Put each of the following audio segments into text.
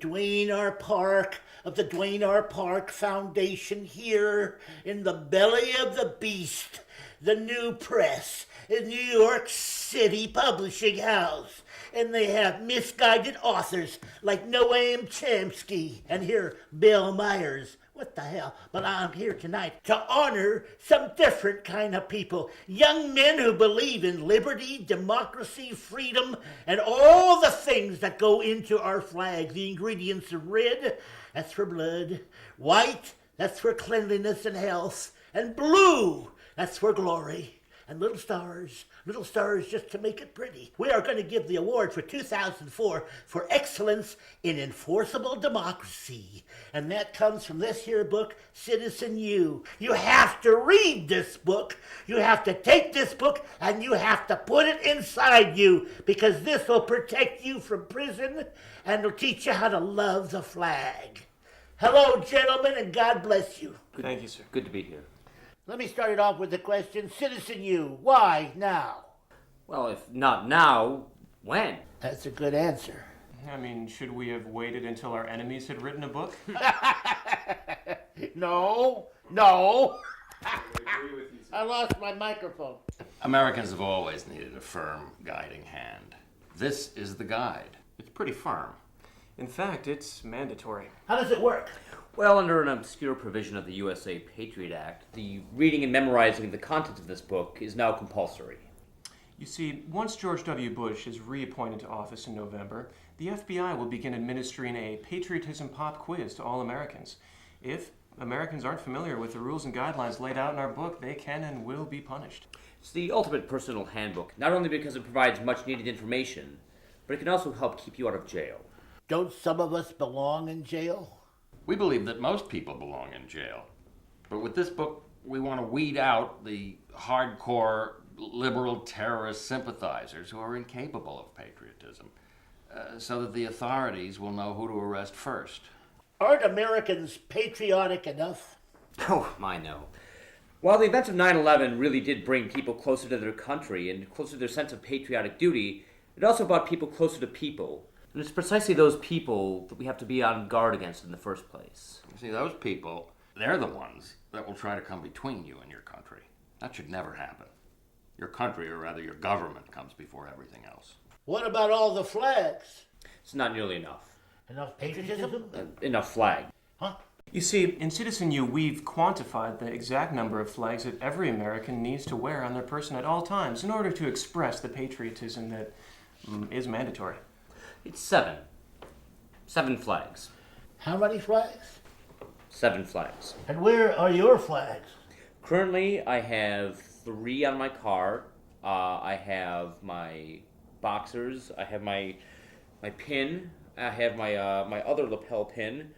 Dwayne R. Park of the Dwayne R. Park Foundation here in the belly of the beast, the New Press, in New York City publishing house. And they have misguided authors like Noam Chomsky and here Bill Myers. What the hell? But I'm here tonight to honor some different kind of people. Young men who believe in liberty, democracy, freedom, and all the things that go into our flag. The ingredients are red, that's for blood. White, that's for cleanliness and health. And blue, that's for glory. And little stars just to make it pretty. We are going to give the award for 2004 for excellence in enforceable democracy. And that comes from this here book, Citizen U. You have to read this book. You have to take this book and you have to put it inside you, because this will protect you from prison and will teach you how to love the flag. Hello, gentlemen, and God bless you. Thank you, sir. Good to be here. Let me start it off with the question, Citizen U, why now? Well, if not now, when? That's a good answer. I mean, should we have waited until our enemies had written a book? No. I lost my microphone. Americans have always needed a firm guiding hand. This is the guide. It's pretty firm. In fact, it's mandatory. How does it work? Well, under an obscure provision of the USA Patriot Act, the reading and memorizing of the contents of this book is now compulsory. You see, once George W. Bush is reappointed to office in November, the FBI will begin administering a patriotism pop quiz to all Americans. If Americans aren't familiar with the rules and guidelines laid out in our book, they can and will be punished. It's the ultimate personal handbook, not only because it provides much needed information, but it can also help keep you out of jail. Don't some of us belong in jail? We believe that most people belong in jail. But with this book, we want to weed out the hardcore liberal terrorist sympathizers who are incapable of patriotism, so that the authorities will know who to arrest first. Aren't Americans patriotic enough? Oh, my no. While the events of 9/11 really did bring people closer to their country and closer to their sense of patriotic duty, it also brought people closer to people. And it's precisely those people that we have to be on guard against in the first place. You see, those people, they're the ones that will try to come between you and your country. That should never happen. Your country, or rather your government, comes before everything else. What about all the flags? It's not nearly enough. Enough patriotism? Enough flag. Huh? You see, in Citizen U, we've quantified the exact number of flags that every American needs to wear on their person at all times in order to express the patriotism that is mandatory. It's 7. 7 flags. How many flags? 7 flags. And where are your flags? Currently, I have 3 on my car. I have my boxers. I have my pin. I have my other lapel pin.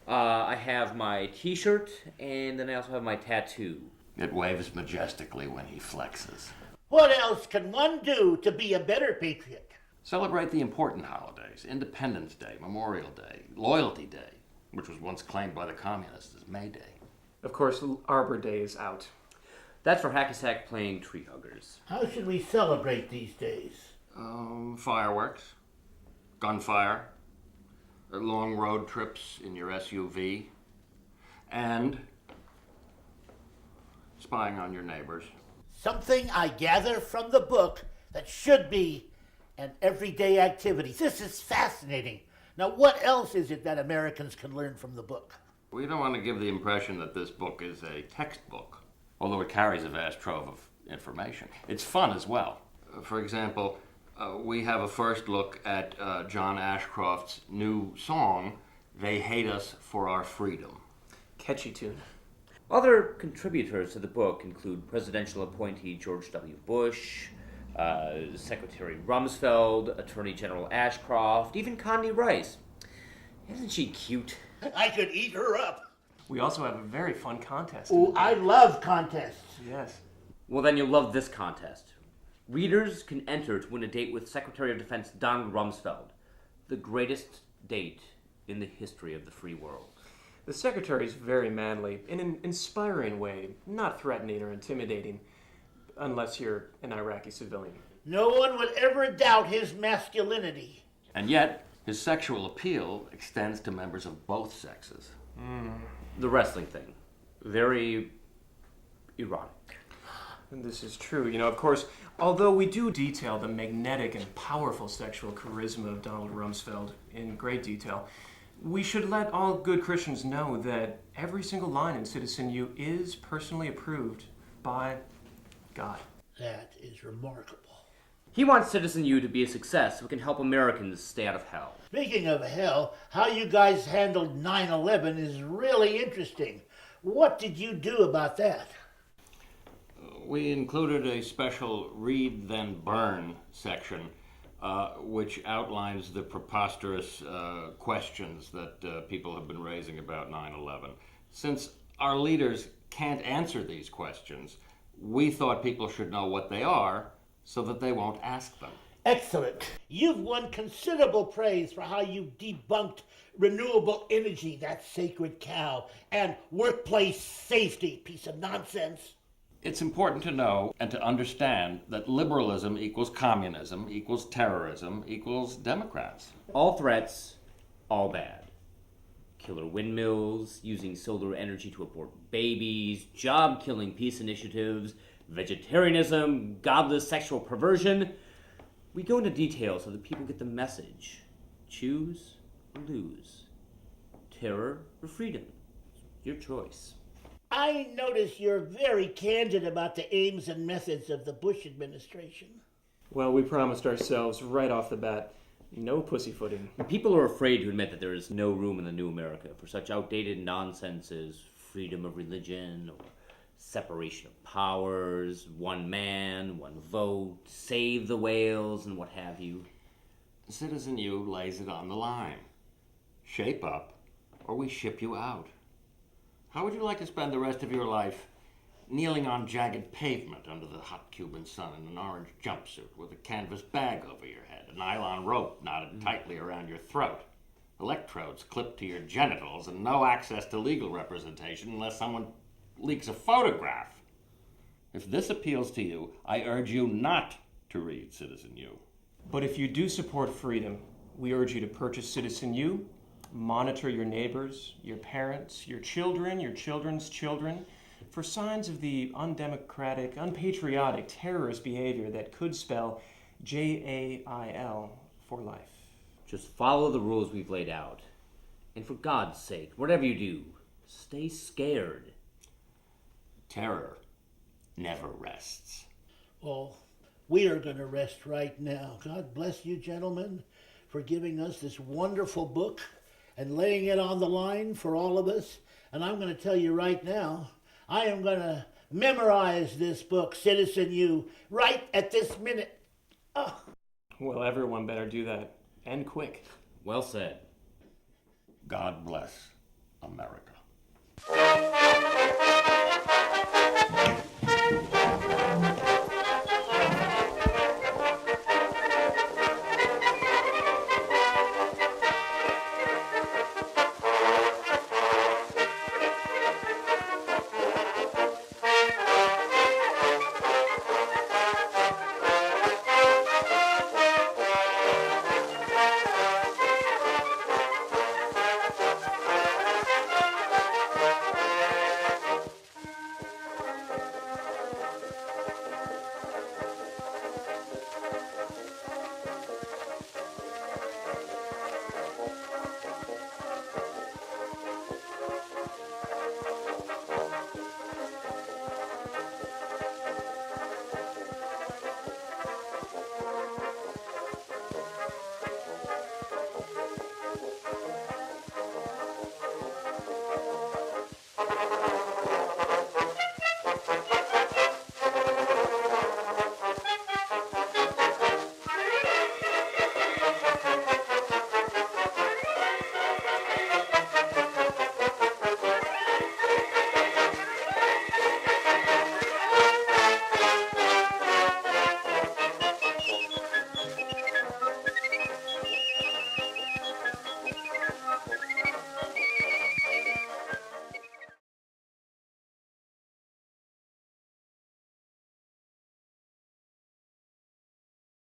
I have my T-shirt, and then I also have my tattoo. It waves majestically when he flexes. What else can one do to be a better patriot? Celebrate the important holidays: Independence Day, Memorial Day, Loyalty Day, which was once claimed by the communists as May Day. Of course, Arbor Day is out. That's for Hackensack playing tree huggers. How should we celebrate these days? Fireworks, gunfire, long road trips in your SUV, and spying on your neighbors. Something I gather from the book that should be an everyday activity. This is fascinating. Now, what else is it that Americans can learn from the book? We don't want to give the impression that this book is a textbook, although it carries a vast trove of information. It's fun as well. For example, we have a first look at John Ashcroft's new song, They Hate Us for Our Freedom. Catchy tune. Other contributors to the book include presidential appointee George W. Bush, Secretary Rumsfeld, Attorney General Ashcroft, even Condoleezza Rice. Isn't she cute? I could eat her up. We also have a very fun contest. Oh, I love contests. Yes. Well, then you'll love this contest. Readers can enter to win a date with Secretary of Defense Donald Rumsfeld, the greatest date in the history of the free world. The secretary is very manly, in an inspiring way, not threatening or intimidating, unless you're an Iraqi civilian. No one would ever doubt his masculinity. And yet, His sexual appeal extends to members of both sexes. The wrestling thing. Very erotic. And this is true. Of course, although we do detail the magnetic and powerful sexual charisma of Donald Rumsfeld in great detail, we should let all good Christians know that every single line in Citizen U is personally approved by God. That is remarkable. He wants Citizen U to be a success so it can help Americans stay out of hell. Speaking of hell, how you guys handled 9/11 is really interesting. What did you do about that? We included a special Read Then Burn section, which outlines the preposterous questions that people have been raising about 9/11. Since our leaders can't answer these questions, we thought people should know what they are so that they won't ask them. Excellent. You've won considerable praise for how you debunked renewable energy, that sacred cow, and workplace safety, piece of nonsense. It's important to know and to understand that liberalism equals communism, equals terrorism, equals Democrats. All threats, all bad. Killer windmills, using solar energy to abort babies, job-killing peace initiatives, vegetarianism, godless sexual perversion. We go into detail so that people get the message. Choose or lose. Terror or freedom. Your choice. I notice you're very candid about the aims and methods of the Bush administration. Well, we promised ourselves right off the bat, no pussyfooting. People are afraid to admit that there is no room in the new America for such outdated nonsense as freedom of religion or separation of powers, one man, one vote, save the whales, and what have you. Citizen U lays it on the line. Shape up, or we ship you out. How would you like to spend the rest of your life kneeling on jagged pavement under the hot Cuban sun in an orange jumpsuit with a canvas bag over your head, a nylon rope knotted tightly around your throat, electrodes clipped to your genitals, and no access to legal representation unless someone leaks a photograph? If this appeals to you, I urge you not to read Citizen U. But if you do support freedom, we urge you to purchase Citizen U, monitor your neighbors, your parents, your children, your children's children, for signs of the undemocratic, unpatriotic, terrorist behavior that could spell JAIL for life. Just follow the rules we've laid out. And for God's sake, whatever you do, stay scared. Terror never rests. Well, we are going to rest right now. God bless you, gentlemen, for giving us this wonderful book and laying it on the line for all of us. And I'm going to tell you right now, I am going to memorize this book, Citizen U, right at this minute. Oh. Well, everyone better do that, and quick. Well said. God bless America.